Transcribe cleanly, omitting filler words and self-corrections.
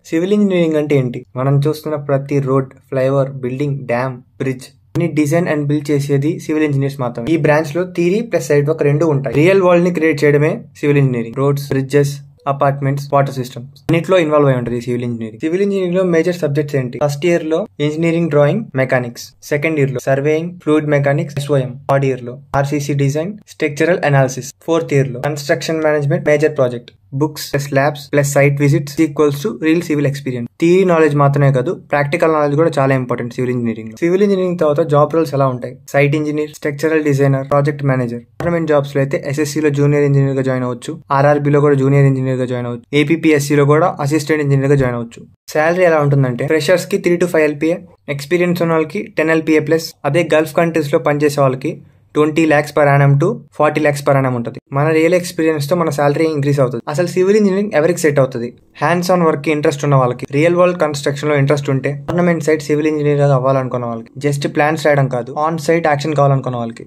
Civil engineering అంటే ఏంటి? మనం చూస్తున్న ప్రతి road, flyover, building, dam, bridge అన్ని డిజైన్ అండ్ బిల్డ్ చేసేది సివిల్ ఇంజనీర్స్ మాత్రమే. ఈ బ్రాంచ్ లో థియరీ ప్లస్ సైడ్ వర్క్ రెండు ఉంటాయి. రియల్ వరల్డ్ ని క్రియేట్ చేయడమే civil engineering. Roads, bridges, apartments, water systems అన్నిట్లో ఇన్వాల్వ్ అయి ఉంటుంది సివిల్ ఇంజనీరింగ్. సివిల్ ఇంజనీరింగ్ లో మేజర్ సబ్జెక్ట్స్ ఏంటి? ఫస్ట్ ఇయర్ లో engineering drawing, mechanics. Second year లో surveying, fluid mechanics, SOM. Third year లో RCC design, structural analysis. Fourth year లో construction management, major project. Books plus labs plus site visits equals to real civil experience. Theory knowledge మాత్రమే కాదు, practical knowledge కూడా చాలా important civil engineering. Civil engineering తర్వాత job roles ఎలా ఉంటాయి? Site engineer, structural designer, project manager. Government jobs లో అయితే SSC లో జూనియర్ ఇంజనీర్ గా జాయిన్ అవ్వచ్చు, RRB లో కూడా జూనియర్ ఇంజనీర్ గా జాయిన్ అవ్వచ్చు, APPSC లో కూడా అసిస్టెంట్ ఇంజనీర్ గా జాయిన్ అవ్వచ్చు. శాలరీ ఎలా ఉంటుందంటే ఫ్రెషర్స్ కి 3 to 5 LPA, ఎక్స్పీరియన్స్ ఉన్న వాళ్ళకి 10 LPA ప్లస్. అదే గల్ఫ్ కంట్రీస్ లో పనిచేసే వాళ్ళకి 20 lakhs per annum to 40 lakhs per annum ఉంటుంది. మన రియల్ ఎక్స్పీరియన్స్ తో మన శాలరీ ఇంక్రీస్ అవుతుంది. అసలు సివిల్ ఇంజనీరింగ్ ఎవరికి సెట్ అవుతుంది? హ్యాండ్స్ ఆన్ వర్క్ కి ఇంట్రెస్ట్ ఉన్న వాళ్ళకి, రియల్ వరల్డ్ కన్స్ట్రక్షన్ లో ఇంట్రెస్ట్ ఉంటే, గవర్నమెంట్ సైడ్ సివిల్ ఇంజనీర్ అవ్వాలనుకున్న వాళ్ళకి, జస్ట్ ప్లాన్స్ రాయడం కాదు, ఆన్ సైట్ యాక్షన్ కావాలనుకున్న వాళ్ళకి.